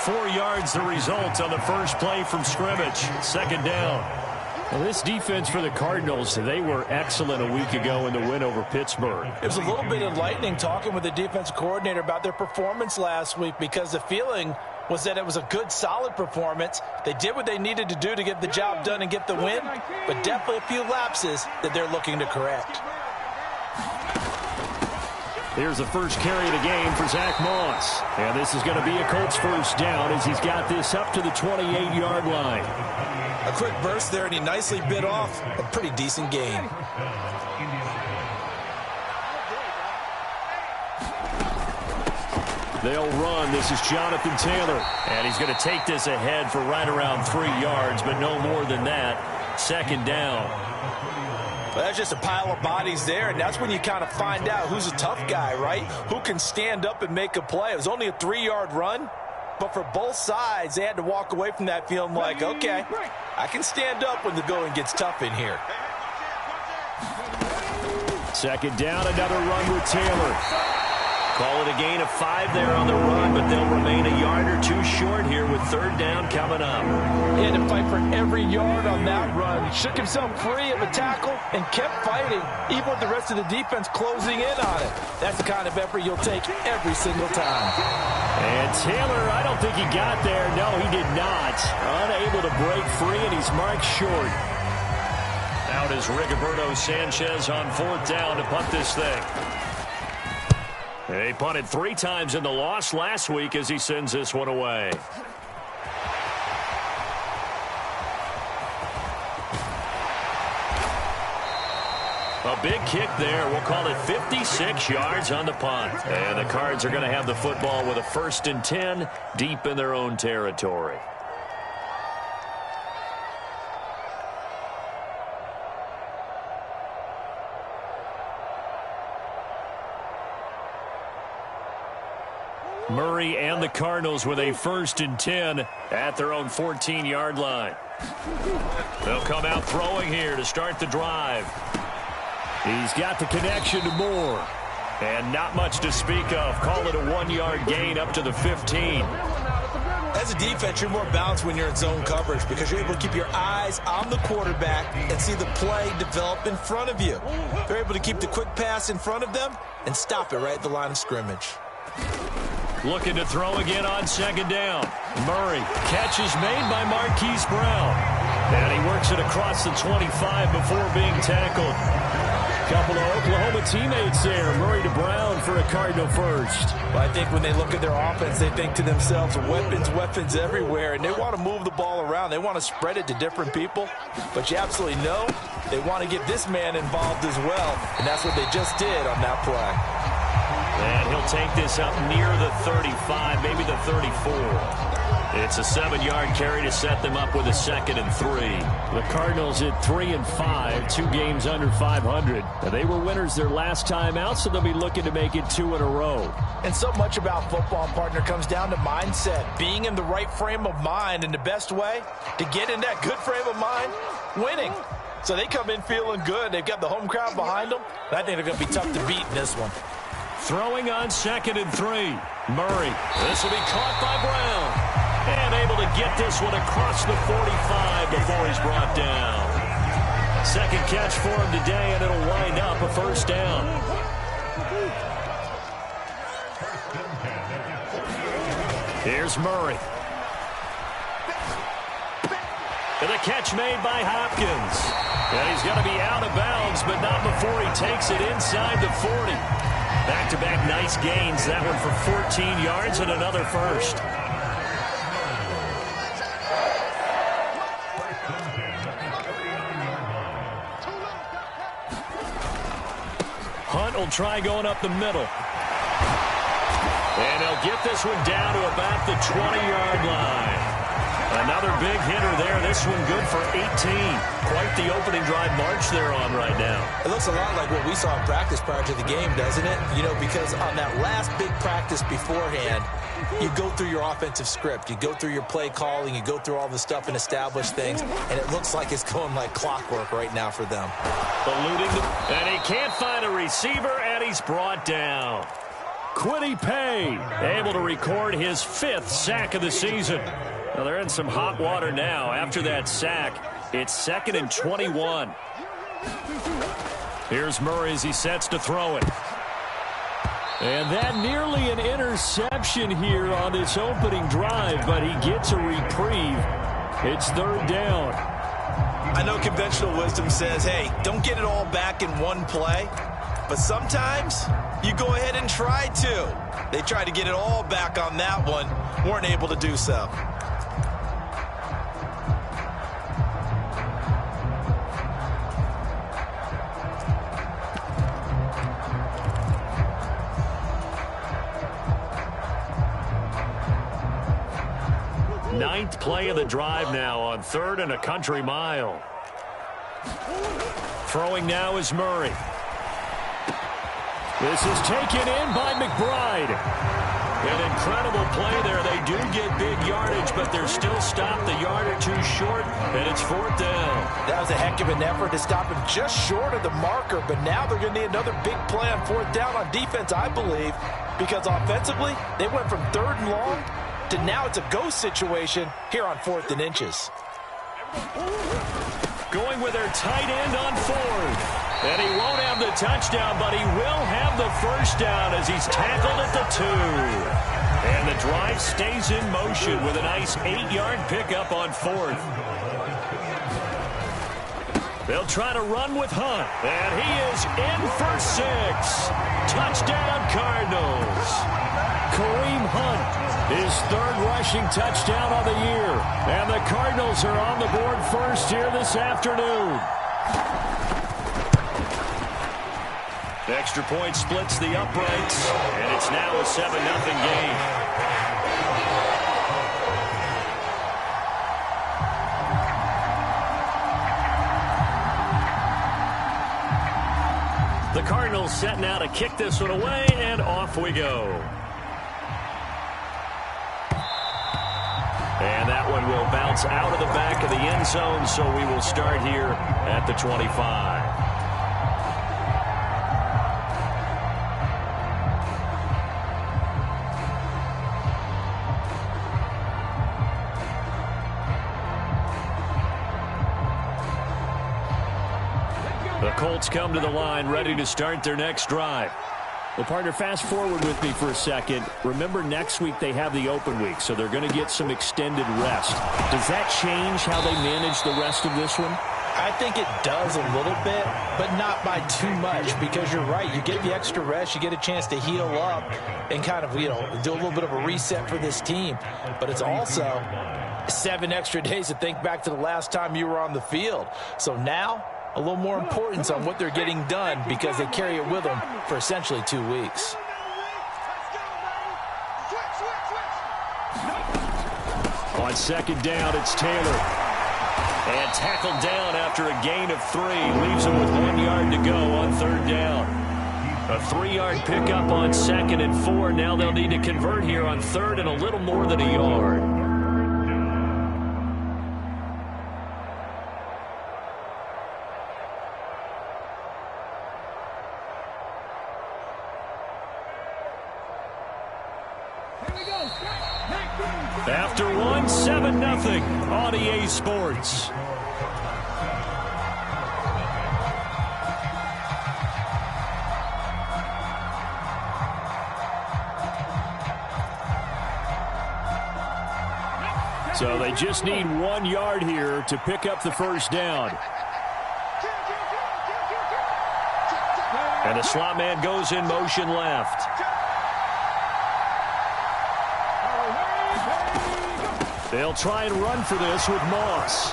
4 yards the result on the first play from scrimmage. Second down. Well, this defense for the Cardinals, they were excellent a week ago in the win over Pittsburgh. It was a little bit enlightening talking with the defensive coordinator about their performance last week, because the feeling was that it was a good, solid performance. They did what they needed to do to get the job done and get the win, but definitely a few lapses that they're looking to correct. Here's the first carry of the game for Zach Moss. And this is going to be a Colts first down as he's got this up to the 28-yard line. A quick burst there, and he nicely bit off a pretty decent gain. They'll run. This is Jonathan Taylor. And he's going to take this ahead for right around 3 yards, but no more than that. Second down. Well, that's just a pile of bodies there, and that's when you kind of find out who's a tough guy, right? Who can stand up and make a play. It was only a 3-yard run, but for both sides, they had to walk away from that feeling like, okay, I can stand up when the going gets tough in here. Second down, another run with Taylor. Call it a gain of 5 there on the run, but they'll remain a yard or two short here with third down coming up. He had to fight for every yard on that run. Shook himself free of a tackle and kept fighting, even with the rest of the defense closing in on it. That's the kind of effort you'll take every single time. And Taylor, I don't think he got there. No, he did not. Unable to break free, and he's marked short. Out is Rigoberto Sanchez on fourth down to punt this thing. They punted 3 times in the loss last week as he sends this one away. A big kick there. We'll call it 56 yards on the punt. And the Cards are going to have the football with a 1st and 10 deep in their own territory. Murray and the Cardinals with a 1st and 10 at their own 14-yard line. They'll come out throwing here to start the drive. He's got the connection to Moore. And not much to speak of. Call it a 1-yard gain up to the 15. As a defense, you're more balanced when you're in zone coverage because you're able to keep your eyes on the quarterback and see the play develop in front of you. They're able to keep the quick pass in front of them and stop it right at the line of scrimmage. Looking to throw again on second down. Murray. Catch is made by Marquise Brown. And he works it across the 25 before being tackled. Couple of Oklahoma teammates there. Murray to Brown for a Cardinal first. Well, I think when they look at their offense, they think to themselves, weapons, weapons everywhere. And they want to move the ball around. They want to spread it to different people. But you absolutely know they want to get this man involved as well. And that's what they just did on that play. And he'll take this up near the 35, maybe the 34. It's a 7-yard carry to set them up with a 2nd and 3. The Cardinals at 3 and 5, 2 games under 500. Now, they were winners their last time out, so they'll be looking to make it 2 in a row. And so much about football, partner, comes down to mindset, being in the right frame of mind, and the best way to get in that good frame of mind, winning. So they come in feeling good. They've got the home crowd behind them, and I think they're going to be tough to beat in this one. Throwing on 2nd and 3. Murray. This will be caught by Brown. And able to get this one across the 45 before he's brought down. Second catch for him today, and it'll wind up a first down. Here's Murray. And the catch made by Hopkins. And he's going to be out of bounds, but not before he takes it inside the 40. Back-to-back nice gains. That one for 14 yards and another first. Hunt will try going up the middle. And he'll get this one down to about the 20-yard line. Another big hitter there. This one good for 18. Quite the opening drive march they're on right now. It looks a lot like what we saw in practice prior to the game, doesn't it? You know, because on that last big practice beforehand, you go through your offensive script. You go through your play calling. You go through all the stuff and establish things. And it looks like it's going like clockwork right now for them. Eluding them. And he can't find a receiver, and he's brought down. Kwity Paye, able to record his 5th sack of the season. Well, they're in some hot water now. After that sack, it's 2nd and 21. Here's Murray as he sets to throw it. And that nearly an interception here on this opening drive, but he gets a reprieve. It's 3rd down. I know conventional wisdom says, hey, don't get it all back in one play. But sometimes you go ahead and try to. They tried to get it all back on that one. Weren't able to do so. Ninth play of the drive now on 3rd and a country mile. Throwing now is Murray. This is taken in by McBride. An incredible play there. They do get big yardage, but they're still stopped a yard or two short, and it's 4th down. That was a heck of an effort to stop him just short of the marker, but now they're going to need another big play on 4th down on defense, I believe, because offensively, they went from 3rd and long to now it's a go situation here on 4th and inches. Going with their tight end on 4th. And he won't have the touchdown, but he will have the 1st down as he's tackled at the 2. And the drive stays in motion with a nice 8-yard pickup on 4th. They'll try to run with Hunt. And he is in for 6. Touchdown, Cardinals. Kareem Hunt, his 3rd rushing touchdown of the year. And the Cardinals are on the board first here this afternoon. The extra point splits the uprights, and it's now a 7-0 game. The Cardinals setting out to kick this one away, and off we go. And that one will bounce out of the back of the end zone, so we will start here at the 25. The Colts come to the line ready to start their next drive. Well, partner, fast forward with me for a second. Remember, next week they have the open week, so they're going to get some extended rest. Does that change how they manage the rest of this one? I think it does a little bit, but not by too much, because you're right. You get the extra rest, you get a chance to heal up and kind of, do a little bit of a reset for this team. But it's also 7 extra days to think back to the last time you were on the field. So now, a little more importance on what they're getting done because they carry it with them for essentially 2 weeks. On 2nd down, it's Taylor. And tackled down after a gain of 3. Leaves him with 1 yard to go on 3rd down. A 3-yard pickup on 2nd and 4. Now they'll need to convert here on 3rd and a little more than a yard. After 1, 7-0 on EA Sports. So they just need 1 yard here to pick up the 1st down. And the slot man goes in motion left. They'll try and run for this with Moss.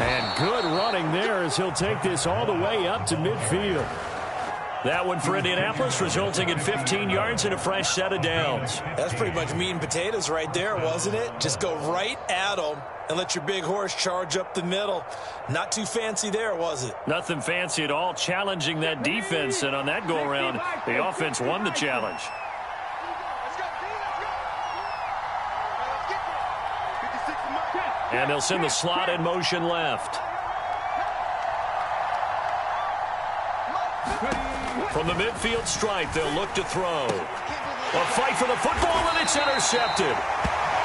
And good running there as he'll take this all the way up to midfield. That one for Indianapolis, resulting in 15 yards and a fresh set of downs. That's pretty much meat and potatoes right there, wasn't it? Just go right at them and let your big horse charge up the middle. Not too fancy there, was it? Nothing fancy at all, challenging that defense. And on that go-around, the offense won the challenge. And they'll send the slot in motion left. From the midfield stripe, they'll look to throw. A fight for the football, and it's intercepted.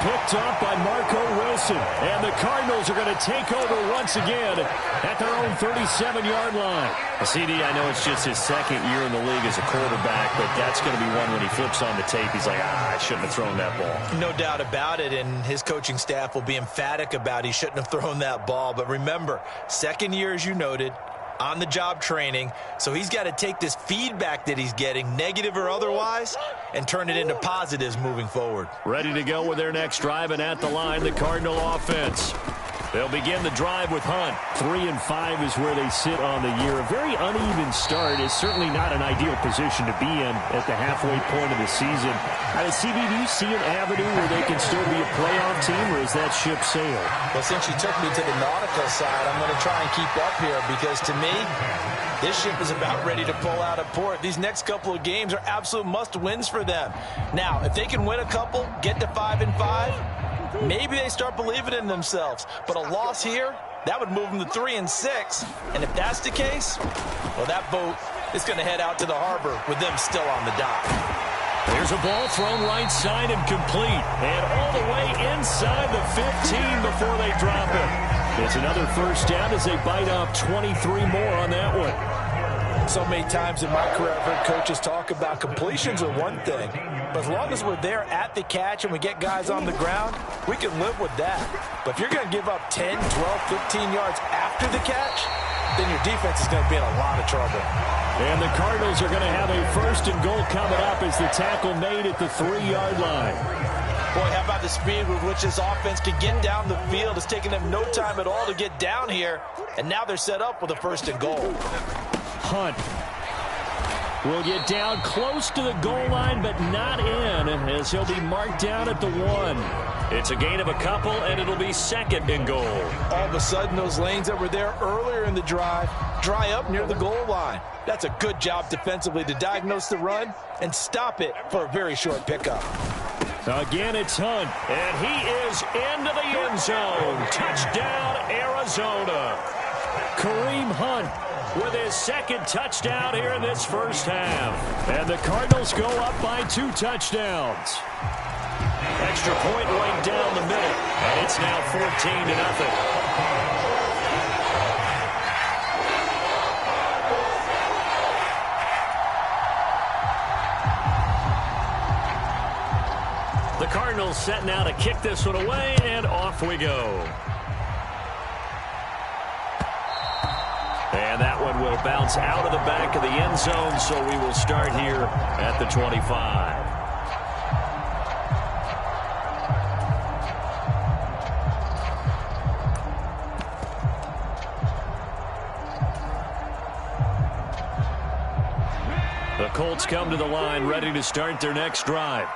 Picked up by Marco Wilson. And the Cardinals are going to take over once again at their own 37-yard line. CD, I know it's just his second year in the league as a quarterback, but that's going to be one when he flips on the tape. He's like, I shouldn't have thrown that ball. No doubt about it, and his coaching staff will be emphatic about he shouldn't have thrown that ball. But remember, second year, as you noted, on-the-job training, so he's got to take this feedback that he's getting, negative or otherwise, and turn it into positives moving forward. Ready to go with their next drive, and at the line, the Cardinal offense. They'll begin the drive with Hunt. 3-5 is where they sit on the year. A very uneven start is certainly not an ideal position to be in at the halfway point of the season. CB, do you see an avenue where they can still be a playoff team, or is that ship sailed? Well, since you took me to the nautical side, I'm going to try and keep up here, because to me, this ship is about ready to pull out of port. These next couple of games are absolute must-wins for them. Now, if they can win a couple, get to 5-5, maybe they start believing in themselves. But a loss here, that would move them to 3-6. And if that's the case, well, that boat is going to head out to the harbor with them still on the dock. There's a ball thrown right side and complete. And all the way inside the 15 before they drop it. It's another first down as they bite off 23 more on that one. So many times in my career, I've heard coaches talk about completions are one thing. But as long as we're there at the catch and we get guys on the ground, we can live with that. But if you're going to give up 10, 12, 15 yards after the catch, then your defense is going to be in a lot of trouble. And the Cardinals are going to have a first and goal coming up as the tackle made at the 3-yard line. Boy, how about the speed with which this offense can get down the field? It's taken them no time at all to get down here. And now they're set up with a first and goal. Hunt will get down close to the goal line, but not in, as he'll be marked down at the 1. It's a gain of a couple, and it'll be second and goal. All of a sudden, those lanes that were there earlier in the drive dry up near the goal line. That's a good job defensively to diagnose the run and stop it for a very short pickup. Again, it's Hunt. And he is into the end zone. Touchdown, Arizona. Kareem Hunt with his second touchdown here in this first half. And the Cardinals go up by 2 touchdowns. Extra point right down the middle. And it's now 14-0. The Cardinals setting out to kick this one away, and off we go. And that one will bounce out of the back of the end zone, so we will start here at the 25. The Colts come to the line, ready to start their next drive.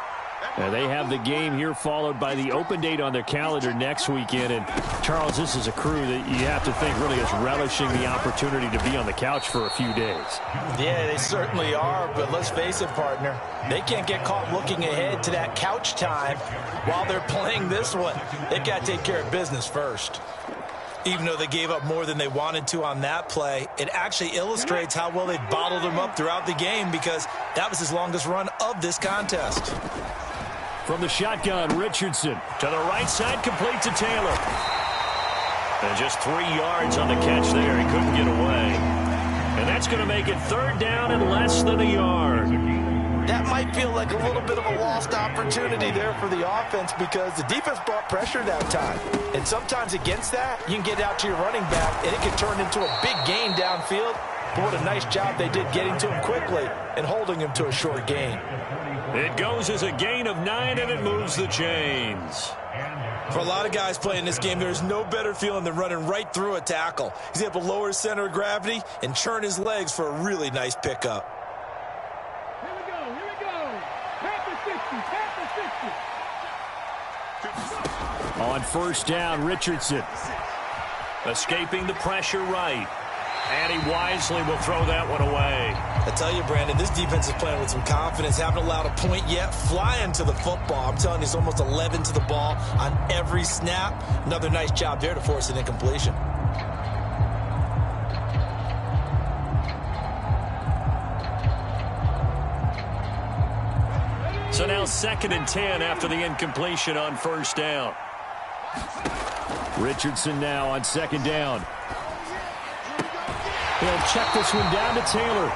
Now they have the game here followed by the open date on their calendar next weekend. And, Charles, this is a crew that you have to think really is relishing the opportunity to be on the couch for a few days. Yeah, they certainly are. But let's face it, partner, they can't get caught looking ahead to that couch time while they're playing this one. They've got to take care of business first. Even though they gave up more than they wanted to on that play, it actually illustrates how well they bottled him up throughout the game, because that was his longest run of this contest. From the shotgun, Richardson to the right side, complete to Taylor. And just 3 yards on the catch there. He couldn't get away. And that's going to make it third down and less than a yard. That might feel like a little bit of a lost opportunity there for the offense, because the defense brought pressure that time. And sometimes against that, you can get out to your running back, and it can turn into a big gain downfield. But what a nice job they did getting to him quickly and holding him to a short gain. It goes as a gain of 9, and it moves the chains. For a lot of guys playing this game, there's no better feeling than running right through a tackle. He's able to lower his center of gravity and churn his legs for a really nice pickup. Here we go. Pass 50. On first down, Richardson. Escaping the pressure right. And he wisely will throw that one away. I tell you, Brandon, this defense is playing with some confidence. Haven't allowed a point yet. Flying to the football. I'm telling you, it's almost 11 to the ball on every snap. Another nice job there to force an incompletion. So now 2nd and 10 after the incompletion on first down. Richardson now on 2nd down. He'll check this one down to Taylor.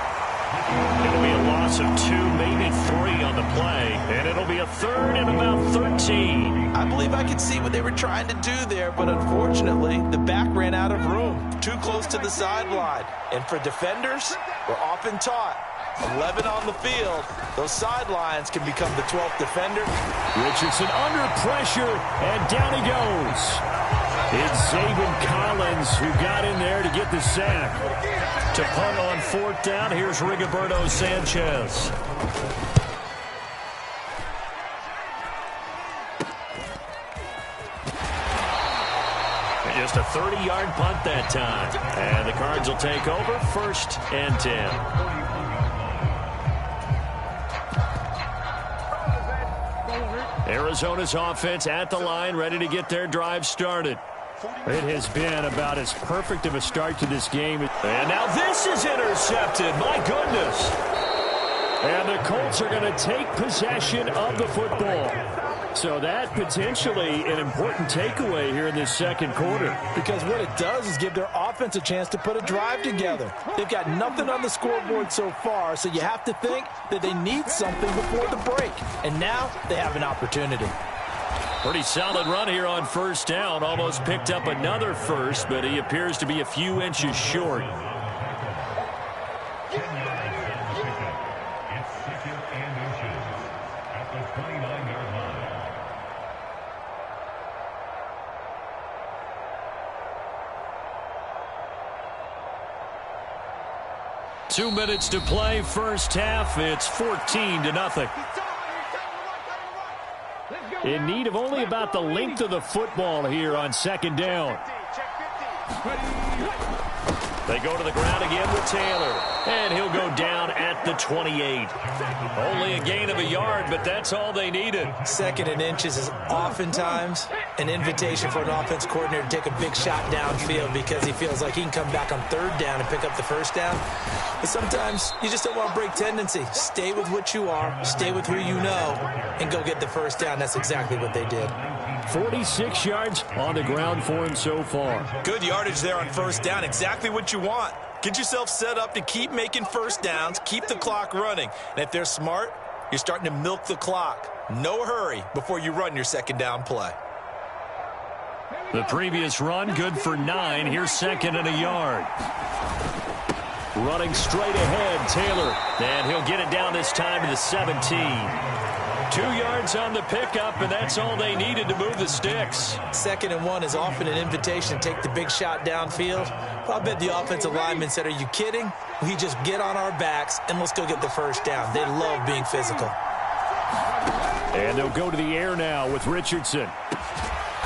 It'll be a loss of 2, maybe 3 on the play, and it'll be a 3rd and about 13. I believe I could see what they were trying to do there, but unfortunately, the back ran out of room, too close to the sideline. And for defenders, we're often taught, 11 on the field, those sidelines can become the 12th defender. Richardson under pressure, and down he goes. It's Zaven Collins who got in there to get the sack. To punt on 4th down, here's Rigoberto Sanchez. And just a 30-yard punt that time. And the Cards will take over 1st and 10. Arizona's offense at the line, ready to get their drive started. It has been about as perfect of a start to this game. And now this is intercepted. My goodness. And the Colts are going to take possession of the football. So that potentially an important takeaway here in this 2nd quarter. Because what it does is give their offense a chance to put a drive together. They've got nothing on the scoreboard so far, so you have to think that they need something before the break. And now they have an opportunity. Pretty solid run here on 1st down. Almost picked up another first, but he appears to be a few inches short. Two minutes to play, first half. It's 14-0. In need of only about the length of the football here on 2nd down. They go to the ground again with Taylor. And he'll go down at the 28. Only a gain of a yard, but that's all they needed. 2nd and inches is oftentimes an invitation for an offense coordinator to take a big shot downfield because he feels like he can come back on 3rd down and pick up the 1st down. But sometimes you just don't want to break tendency. Stay with what you are, stay with who you know, and go get the 1st down. That's exactly what they did. 46 yards on the ground for him so far. Good yardage there on 1st down. Exactly what you want. Get yourself set up to keep making 1st downs, keep the clock running. And if they're smart, you're starting to milk the clock. No hurry before you run your 2nd down play. The previous run, good for 9. Here's 2nd and a yard. Running straight ahead, Taylor. And he'll get it down this time to the 17. 2 yards on the pickup, and that's all they needed to move the sticks. 2nd and 1 is often an invitation to take the big shot downfield. But I bet the offensive lineman said, are you kidding? We just get on our backs, and let's go get the 1st down. They love being physical. And they'll go to the air now with Richardson.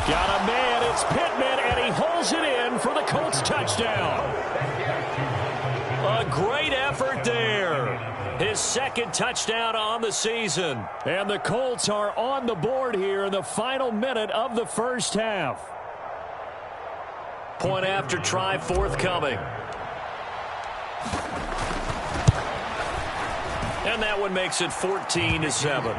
Got a man, it's Pittman, and he holds it in for the Colts touchdown. A great effort there. His 2nd touchdown on the season. And the Colts are on the board here in the final minute of the 1st half. Point after try forthcoming. And that one makes it 14-7.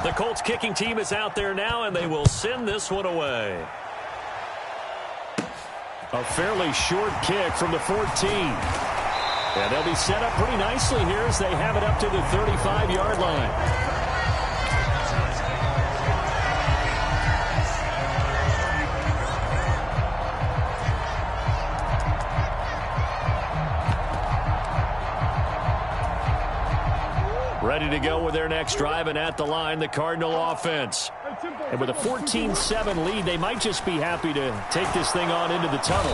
The Colts kicking team is out there now, and they will send this one away. A fairly short kick from the 14. And they'll be set up pretty nicely here as they have it up to the 35-yard line. Ready to go with their next drive, and at the line, the Cardinal offense. And with a 14-7 lead, they might just be happy to take this thing on into the tunnel.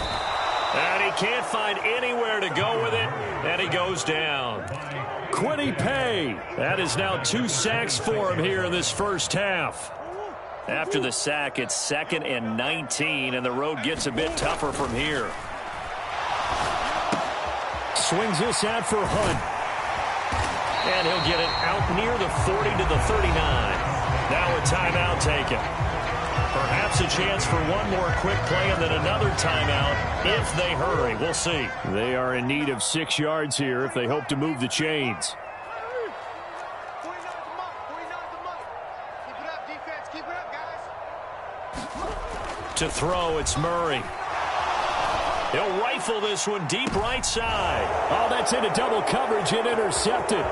And he can't find anywhere to go with it, and he goes down. Quiddy Pay. That is now 2 sacks for him here in this 1st half. After the sack, it's 2nd and 19, and the road gets a bit tougher from here. Swings this out for Hunt. And he'll get it out near the 40 to the 39. Now a timeout taken. Perhaps a chance for one more quick play and then another timeout if they hurry. We'll see. They are in need of 6 yards here if they hope to move the chains. To throw, it's Murray. He'll rifle this one deep right side. Oh, that's into double coverage and intercepted.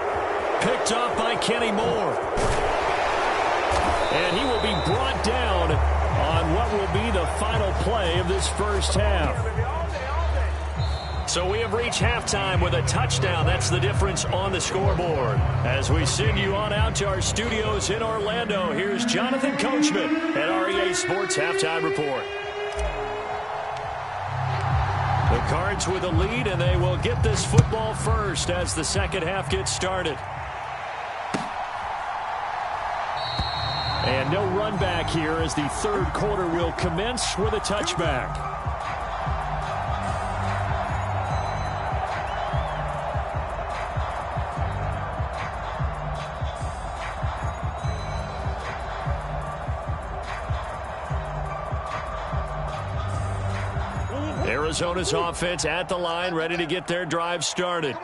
Picked off by Kenny Moore. And he will be brought down on what will be the final play of this first half. So we have reached halftime with a touchdown. That's the difference on the scoreboard. As we send you on out to our studios in Orlando, here's Jonathan Coachman at REA Sports Halftime Report. The Cards with a lead, and they will get this football first as the second half gets started. And no run back here as the third quarter will commence with a touchback. Arizona's offense at the line, ready to get their drive started.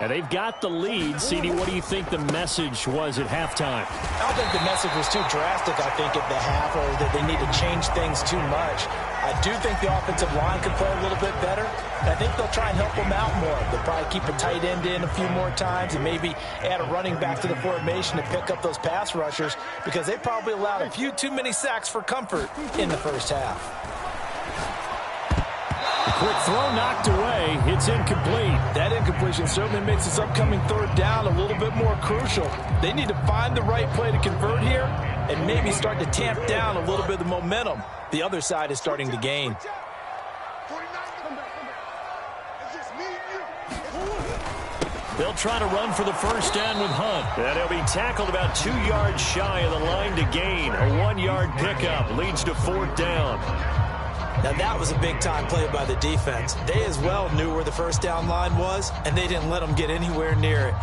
And they've got the lead. CD, what do you think the message was at halftime? I don't think the message was too drastic, I think, at the half, or that they need to change things too much. I do think the offensive line could play a little bit better. I think they'll try and help them out more. They'll probably keep a tight end in a few more times and maybe add a running back to the formation to pick up those pass rushers, because they probably allowed a few too many sacks for comfort in the first half. Quick throw knocked away. It's incomplete. That incompletion certainly makes this upcoming third down a little bit more crucial. They need to find the right play to convert here and maybe start to tamp down a little bit of the momentum the other side is starting to gain. They'll try to run for the first down with Hunt. And he'll be tackled about 2 yards shy of the line to gain. A 1-yard pickup leads to fourth down. Now that was a big-time play by the defense. They as well knew where the first down line was, and they didn't let them get anywhere near it.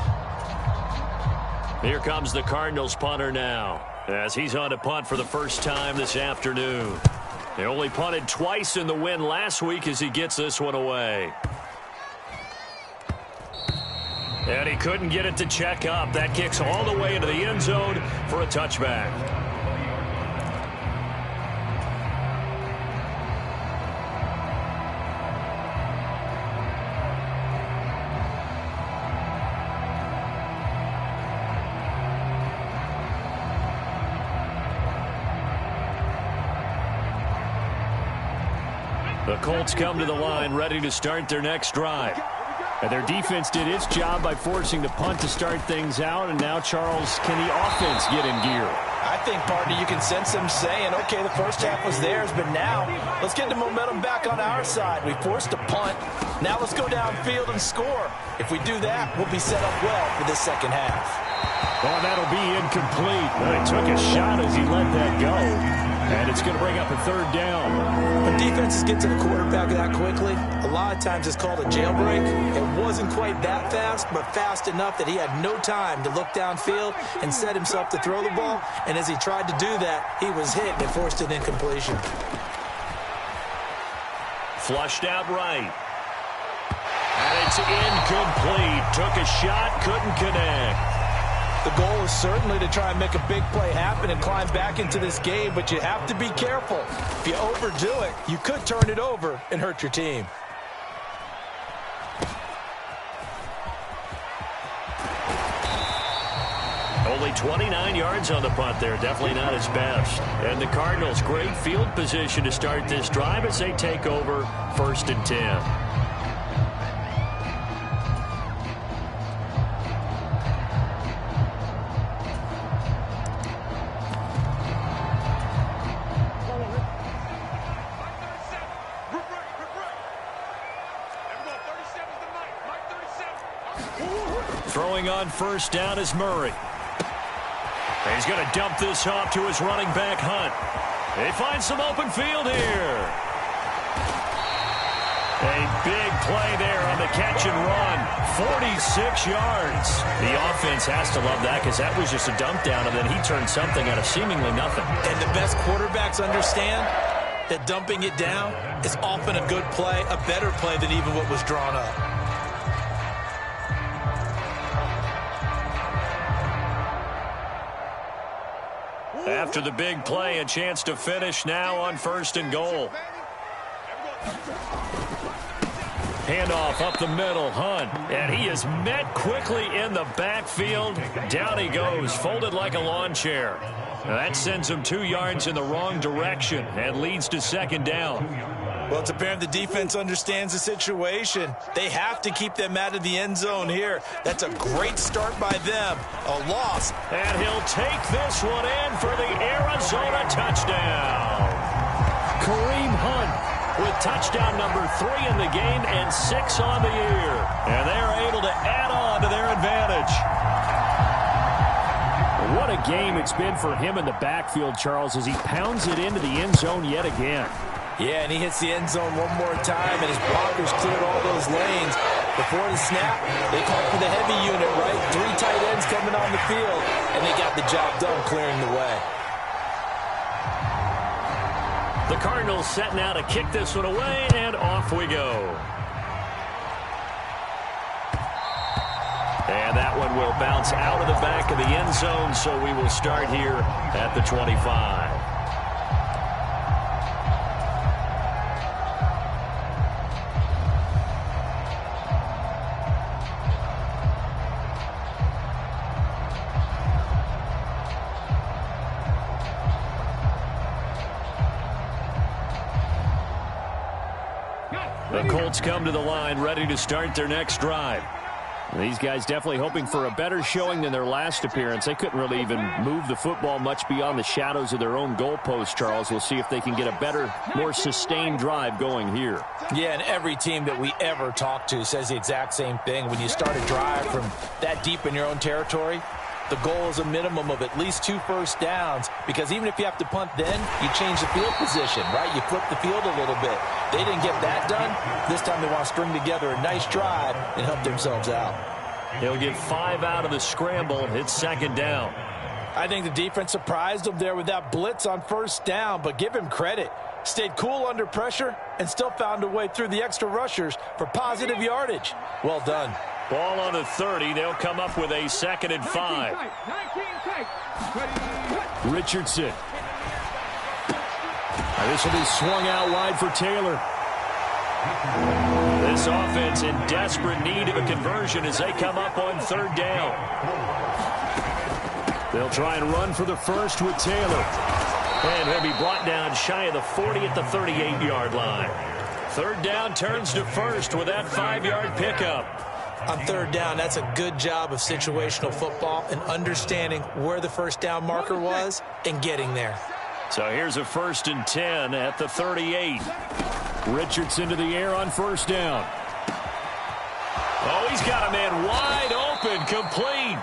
Here comes the Cardinals punter now, as he's on to punt for the first time this afternoon. They only punted twice in the win last week as he gets this one away. And he couldn't get it to check up. That kicks all the way into the end zone for a touchback. The Colts come to the line ready to start their next drive. And their defense did its job by forcing the punt to start things out. And now, Charles, can the offense get in gear? I think, partner, you can sense them saying, okay, the first half was theirs, but now let's get the momentum back on our side. We forced a punt. Now let's go downfield and score. If we do that, we'll be set up well for this second half. Oh, that'll be incomplete. He took a shot as he let that go. And it's going to bring up a third down. When defenses get to the quarterback that quickly, a lot of times it's called a jailbreak. It wasn't quite that fast, but fast enough that he had no time to look downfield and set himself to throw the ball. And as he tried to do that, he was hit and forced an incompletion. Flushed out right. And it's incomplete. Took a shot, couldn't connect. The goal is certainly to try and make a big play happen and climb back into this game, but you have to be careful. If you overdo it, you could turn it over and hurt your team. Only 29 yards on the punt there. Definitely not his best. And the Cardinals, great field position to start this drive as they take over 1st and 10. Throwing on first down is Murray. He's going to dump this off to his running back, Hunt. They find some open field here. A big play there on the catch and run. 46 yards. The offense has to love that because that was just a dump down, and then he turned something out of seemingly nothing. And the best quarterbacks understand that dumping it down is often a good play, a better play than even what was drawn up. After the big play, a chance to finish now on 1st and goal. Handoff up the middle, Hunt. And he is met quickly in the backfield. Down he goes, folded like a lawn chair. Now that sends him 2 yards in the wrong direction and leads to 2nd down. Well, it's apparent the defense understands the situation. They have to keep them out of the end zone here. That's a great start by them. A loss. And he'll take this one in for the Arizona touchdown. Kareem Hunt with touchdown number 3 in the game and 6 on the year. And they're able to add on to their advantage. What a game it's been for him in the backfield, Charles, as he pounds it into the end zone yet again. Yeah, and he hits the end zone one more time, and his blockers cleared all those lanes. Before the snap, they called for the heavy unit, right? 3 tight ends coming on the field, and they got the job done clearing the way. The Cardinals set now to kick this one away, and off we go. And that one will bounce out of the back of the end zone, so we will start here at the 25. The Colts come to the line, ready to start their next drive. These guys definitely hoping for a better showing than their last appearance. They couldn't really even move the football much beyond the shadows of their own goalpost, Charles. We'll see if they can get a better, more sustained drive going here. Yeah, and every team that we ever talk to says the exact same thing. When you start a drive from that deep in your own territory, the goal is a minimum of at least 2 first downs, because even if you have to punt then, you change the field position, right? You flip the field a little bit. They didn't get that done. This time they want to string together a nice drive and help themselves out. He'll get 5 out of the scramble. It's 2nd down. I think the defense surprised him there with that blitz on 1st down, but give him credit. Stayed cool under pressure and still found a way through the extra rushers for positive yardage. Well done. Ball on the 30. They'll come up with a 2nd and 5. Richardson. This will be swung out wide for Taylor. This offense in desperate need of a conversion as they come up on 3rd down. They'll try and run for the first with Taylor. And he'll be brought down shy of the 40 at the 38-yard line. 3rd down turns to 1st with that 5-yard pickup. On 3rd down, that's a good job of situational football and understanding where the 1st down marker was and getting there. So here's a 1st and 10 at the 38. Richardson to the air on 1st down. Oh, he's got a man wide open, complete.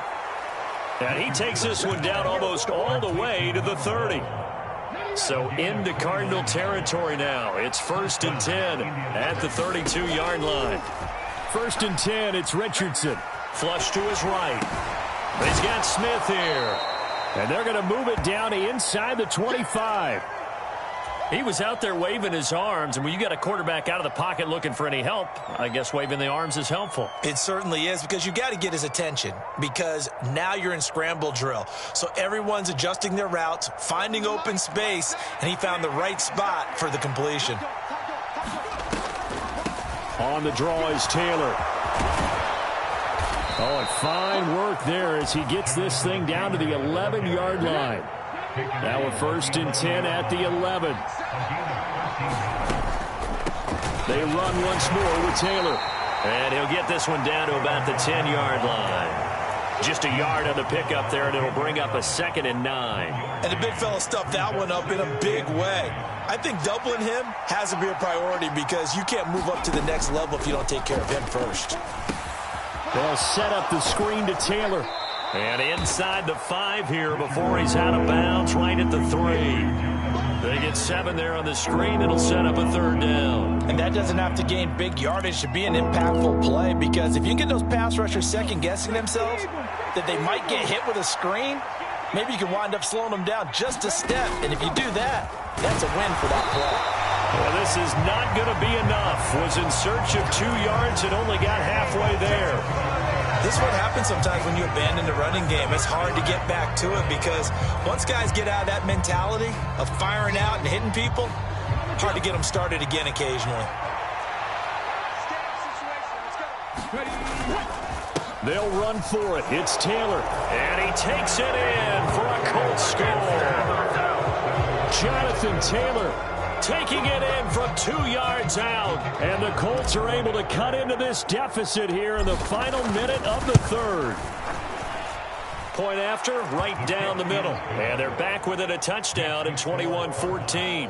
And he takes this one down almost all the way to the 30. So into Cardinal territory now. It's 1st and 10 at the 32-yard line. 1st and 10, it's Richardson. Flush to his right. He's got Smith here. And they're going to move it down to inside the 25. He was out there waving his arms, and when you got a quarterback out of the pocket looking for any help, I guess waving the arms is helpful. It certainly is, because you got to get his attention, because now you're in scramble drill. So everyone's adjusting their routes, finding open space, and he found the right spot for the completion. On the draw is Taylor. Oh, and fine work there as he gets this thing down to the 11-yard line. Now a 1st and 10 at the 11. They run once more with Taylor. And he'll get this one down to about the 10-yard line. Just a yard on the pickup there, and it'll bring up a 2nd and 9. And the big fella stuffed that one up in a big way. I think doubling him has to be a priority, because you can't move up to the next level if you don't take care of him first. They'll set up the screen to Taylor. And inside the 5 here before he's out of bounds, right at the 3. They get 7 there on the screen. It'll set up a 3rd down. And that doesn't have to gain big yardage to be an impactful play, because if you can get those pass rushers second-guessing themselves that they might get hit with a screen, maybe you can wind up slowing them down just a step. And if you do that, that's a win for that play. Well, this is not going to be enough. Was in search of 2 yards and only got halfway there. This is what happens sometimes when you abandon the running game. It's hard to get back to it, because once guys get out of that mentality of firing out and hitting people, hard to get them started again occasionally. They'll run for it. It's Taylor. And he takes it in for a Colts score. Jonathan Taylor taking it in from 2 yards out. And the Colts are able to cut into this deficit here in the final minute of the 3rd. Point after, right down the middle. And they're back within a touchdown in 21-14.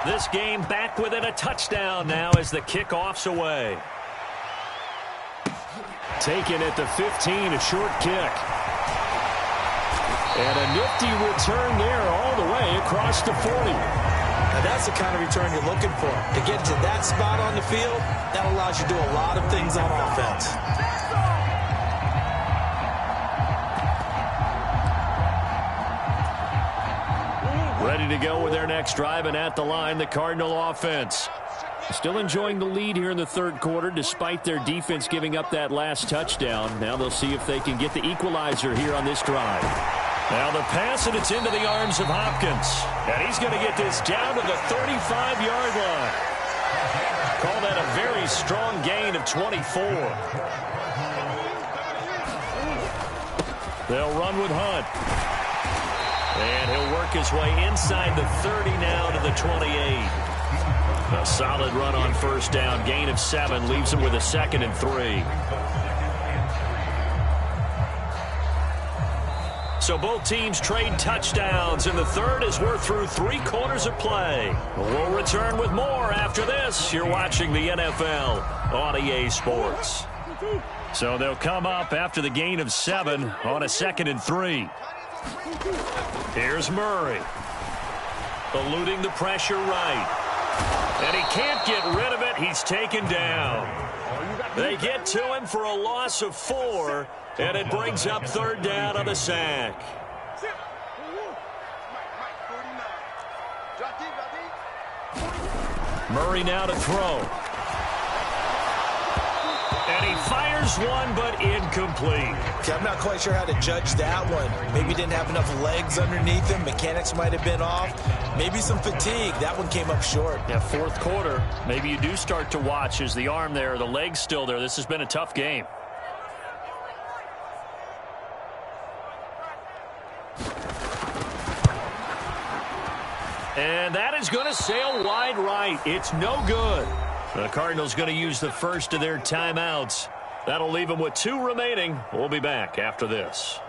This game back within a touchdown now as the kickoff's away. Taken at the 15, a short kick. And a nifty return there all the way across the 40. Now that's the kind of return you're looking for. To get to that spot on the field, that allows you to do a lot of things on offense. Ready to go with their next drive, and at the line, the Cardinal offense. Still enjoying the lead here in the 3rd quarter, despite their defense giving up that last touchdown. Now they'll see if they can get the equalizer here on this drive. Now the pass, and it's into the arms of Hopkins. And he's going to get this down to the 35-yard line. Call that a very strong gain of 24. They'll run with Hunt. And he'll work his way inside the 30 now to the 28. A solid run on 1st down. Gain of 7 leaves him with a 2nd and 3. So both teams trade touchdowns in the 3rd as we're through 3 quarters of play. We'll return with more after this. You're watching the NFL on EA Sports. So they'll come up after the gain of 7 on a 2nd and 3. Here's Murray. Eluding the pressure right. And he can't get rid of it. He's taken down. They get to him for a loss of 4, and it brings up 3rd down on the sack. Murray now to throw. And he fires one, but incomplete. See, I'm not quite sure how to judge that one. Maybe he didn't have enough legs underneath him. Mechanics might have been off. Maybe some fatigue. That one came up short. Yeah, 4th quarter. Maybe you do start to watch. Is the arm there, the leg's still there? This has been a tough game. And that is going to sail wide right. It's no good. The Cardinals going to use the 1st of their timeouts. That'll leave them with 2 remaining. We'll be back after this.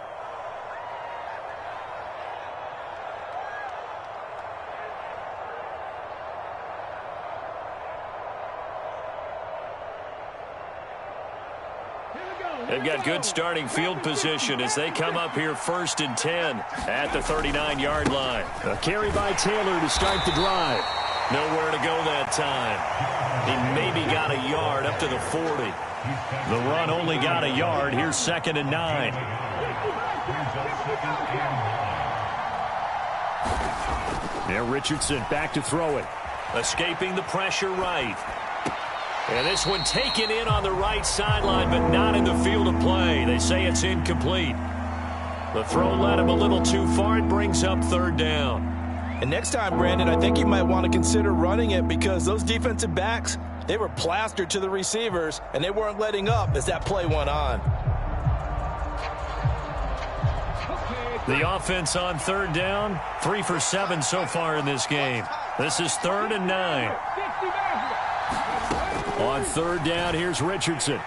They've got good starting field position as they come up here 1st and 10 at the 39-yard line. A carry by Taylor to start the drive. Nowhere to go that time. He maybe got a yard up to the 40. The run only got a yard. Here's 2nd and 9. Now Richardson back to throw it. Escaping the pressure right. And this one taken in on the right sideline, but not in the field of play. They say it's incomplete. The throw led him a little too far. It brings up 3rd down. And next time, Brandon, I think you might want to consider running it, because those defensive backs, they were plastered to the receivers, and they weren't letting up as that play went on. The offense on 3rd down, 3 for 7 so far in this game. This is 3rd and 9. On 3rd down, here's Richardson.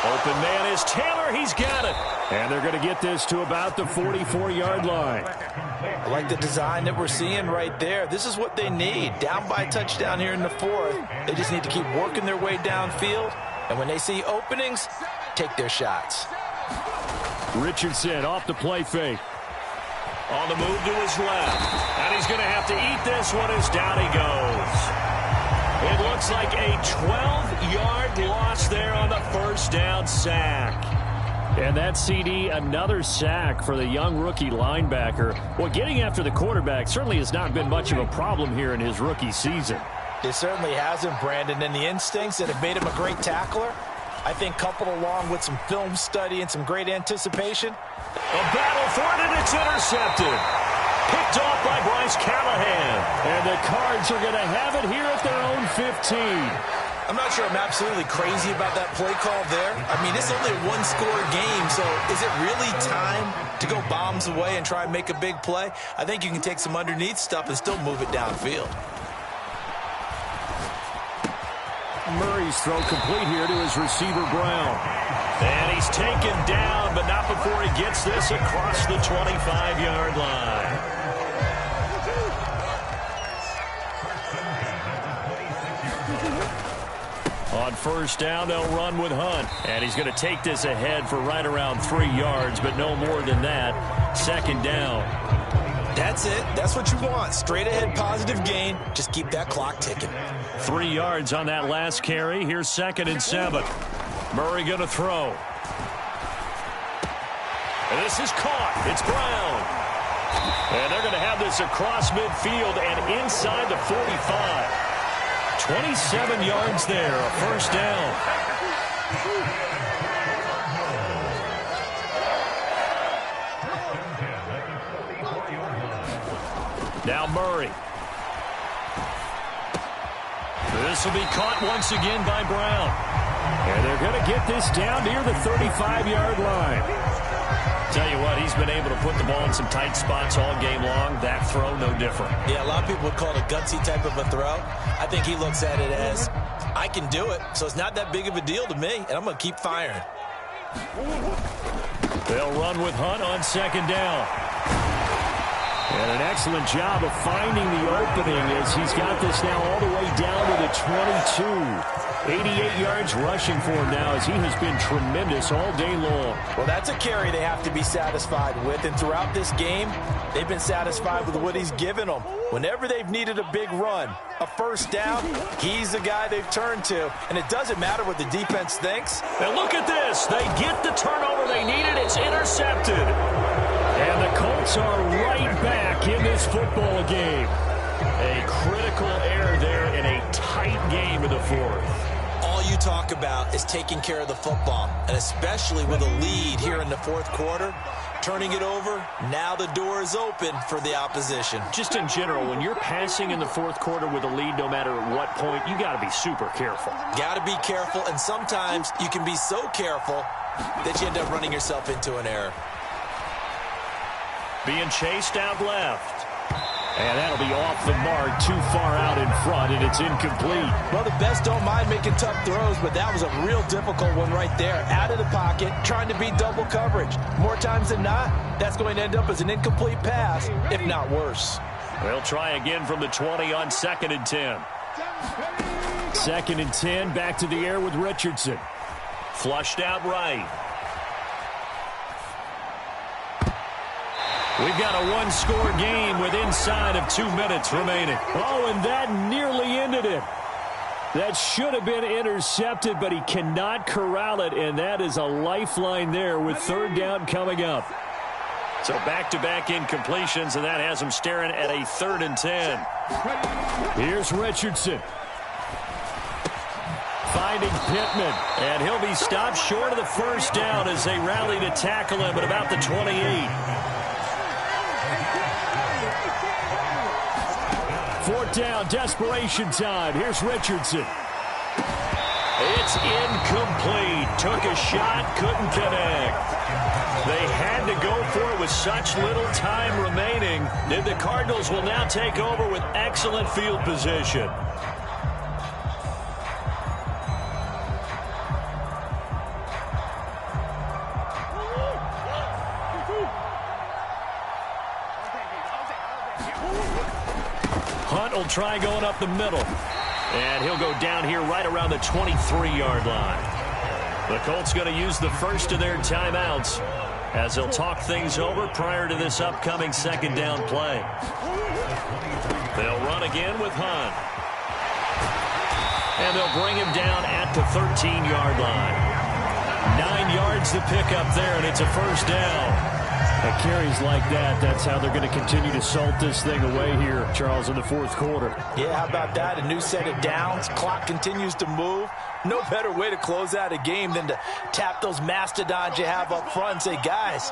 Open man is Taylor. He's got it. And they're going to get this to about the 44-yard line. I like the design that we're seeing right there. This is what they need. Down by a touchdown here in the 4th. They just need to keep working their way downfield. And when they see openings, take their shots. Richardson off the play fake. On the move to his left. And he's going to have to eat this one as down he goes. It looks like a 12-yard loss there on the first down sack. And that CD, another sack for the young rookie linebacker. Well, getting after the quarterback certainly has not been much of a problem here in his rookie season. It certainly hasn't, Brandon, and the instincts that have made him a great tackler, I think coupled along with some film study and some great anticipation. A battle for it, and it's intercepted. Picked off by Bryce Callahan. And the Cards are going to have it here at their own 15. I'm not sure I'm absolutely crazy about that play call there. I mean, it's only a one-score game, so is it really time to go bombs away and try and make a big play? I think you can take some underneath stuff and still move it downfield. Murray's throw complete here to his receiver, Brown. And he's taken down, but not before he gets this across the 25-yard line. On first down, they'll run with Hunt. And he's going to take this ahead for right around 3 yards, but no more than that. Second down. That's it. That's what you want. Straight ahead positive gain. Just keep that clock ticking. 3 yards on that last carry. Here's 2nd and 7. Murray going to throw. And this is caught. It's Brown. And they're going to have this across midfield and inside the 45. 27 yards there, a first down. Now Murray. This will be caught once again by Brown. And they're going to get this down near the 35-yard line. Tell you what, he's been able to put the ball in some tight spots all game long. That throw, no different. Yeah, a lot of people would call it a gutsy type of a throw. I think he looks at it as, I can do it, so it's not that big of a deal to me, and I'm going to keep firing. They'll run with Hunt on second down. And an excellent job of finding the opening as he's got this now all the way down to the 22. 88 yards rushing for him now as he has been tremendous all day long. Well, that's a carry they have to be satisfied with, and throughout this game, they've been satisfied with what he's given them. Whenever they've needed a big run, a first down, he's the guy they've turned to, and it doesn't matter what the defense thinks. And look at this. They get the turnover they needed. It's intercepted. And the Colts are right back in this football game. A critical error there in a tight game in the fourth. All you talk about is taking care of the football, and especially with a lead here in the fourth quarter, turning it over, now the door is open for the opposition. Just in general, when you're passing in the fourth quarter with a lead, no matter at what point, you got to be super careful. Got to be careful, and sometimes you can be so careful that you end up running yourself into an error. Being chased out left. And that'll be off the mark, too far out in front, and it's incomplete. Well, the best don't mind making tough throws, but that was a real difficult one right there. Out of the pocket, trying to beat double coverage. More times than not, that's going to end up as an incomplete pass, if not worse. They'll try again from the 20 on 2nd and 10. 2nd and 10, back to the air with Richardson. Flushed out right. We've got a one-score game with inside of 2 minutes remaining. Oh, and that nearly ended it. That should have been intercepted, but he cannot corral it, and that is a lifeline there with third down coming up. So back-to-back incompletions, and that has him staring at a 3rd and 10. Here's Richardson. Finding Pittman, and he'll be stopped short of the first down as they rally to tackle him at about the 28. 4th down, desperation time. Here's Richardson. It's incomplete. Took a shot, couldn't connect. They had to go for it with such little time remaining. The Cardinals will now take over with excellent field position. Hunt will try going up the middle. And he'll go down here right around the 23-yard line. The Colts going to use the first of their timeouts as they'll talk things over prior to this upcoming second down play. They'll run again with Hunt. And they'll bring him down at the 13-yard line. 9 yards to pick up there, and it's a first down. Carries like that, that's how they're going to continue to salt this thing away here, Charles, in the fourth quarter. Yeah, how about that? A new set of downs. Clock continues to move. No better way to close out a game than to tap those mastodons you have up front and say, guys,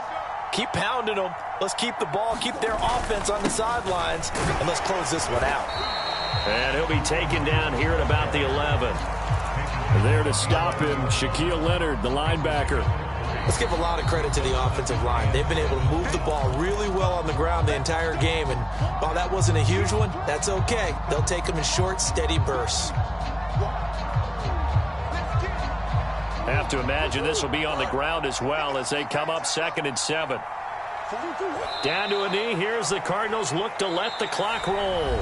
keep pounding them. Let's keep the ball, keep their offense on the sidelines, and let's close this one out. And he'll be taken down here at about the 11. There to stop him, Shaquille Leonard, the linebacker. Let's give a lot of credit to the offensive line. They've been able to move the ball really well on the ground the entire game, and while that wasn't a huge one, that's okay. They'll take them in short, steady bursts. Have to imagine this will be on the ground as well as they come up 2nd and 7. Down to a knee. Here's the Cardinals look to let the clock roll.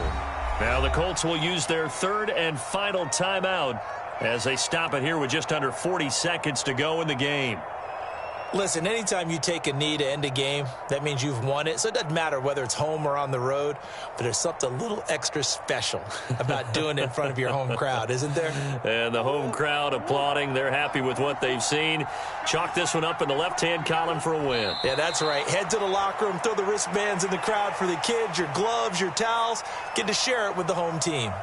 Now the Colts will use their third and final timeout as they stop it here with just under 40 seconds to go in the game. Listen, anytime you take a knee to end a game, that means you've won it. So it doesn't matter whether it's home or on the road, but there's something a little extra special about doing it in front of your home crowd, isn't there? And the home crowd applauding. They're happy with what they've seen. Chalk this one up in the left-hand column for a win. Yeah, that's right. Head to the locker room, throw the wristbands in the crowd for the kids, your gloves, your towels. Get to share it with the home team.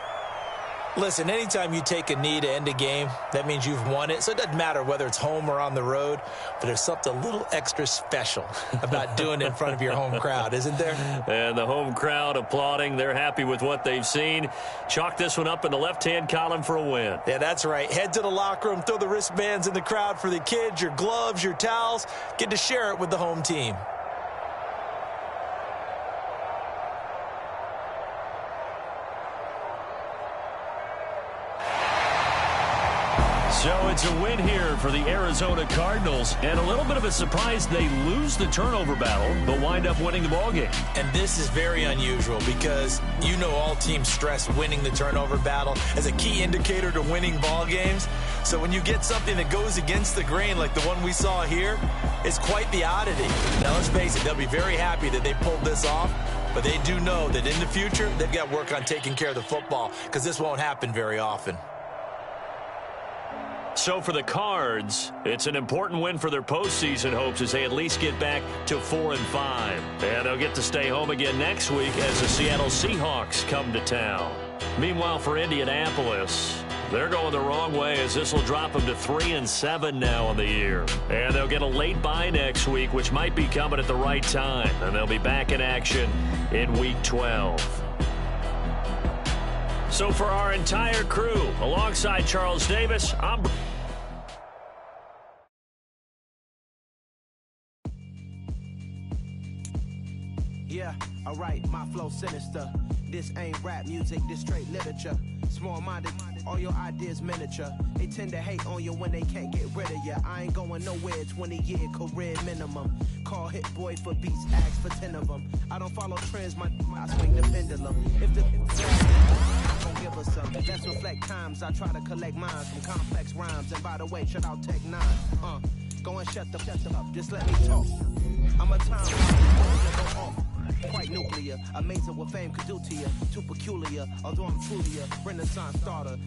Listen, anytime you take a knee to end a game, that means you've won it. So it doesn't matter whether it's home or on the road, but there's something a little extra special about doing it in front of your home crowd, isn't there? And the home crowd applauding. They're happy with what they've seen. Chalk this one up in the left-hand column for a win. Yeah, that's right. Head to the locker room, throw the wristbands in the crowd for the kids, your gloves, your towels. Get to share it with the home team. So it's a win here for the Arizona Cardinals, and a little bit of a surprise they lose the turnover battle, but wind up winning the ballgame. And this is very unusual because you know all teams stress winning the turnover battle as a key indicator to winning ball games. So when you get something that goes against the grain like the one we saw here, it's quite the oddity. Now let's face it, they'll be very happy that they pulled this off, but they do know that in the future they've got work on taking care of the football because this won't happen very often. So for the Cards, it's an important win for their postseason hopes as they at least get back to 4-5. And they'll get to stay home again next week as the Seattle Seahawks come to town. Meanwhile, for Indianapolis, they're going the wrong way as this will drop them to 3-7 now on the year. And they'll get a late bye next week, which might be coming at the right time. And they'll be back in action in Week 12. So for our entire crew, alongside Charles Davis, I'm... Yeah, alright, my flow sinister. This ain't rap music, this straight literature. Small-minded, all your ideas miniature. They tend to hate on you when they can't get rid of you. I ain't going nowhere, 20-year career minimum. Call Hit Boy for beats, ask for 10 of them. I don't follow trends, I swing the pendulum. If the don't give us some, let's reflect times. I try to collect minds from complex rhymes. And by the way, shut out Tech 9. Go and shut up, just let me talk. I'm a time go off. Quite nuclear, amazing what fame could do to you. Too peculiar, although I'm truly a Renaissance starter.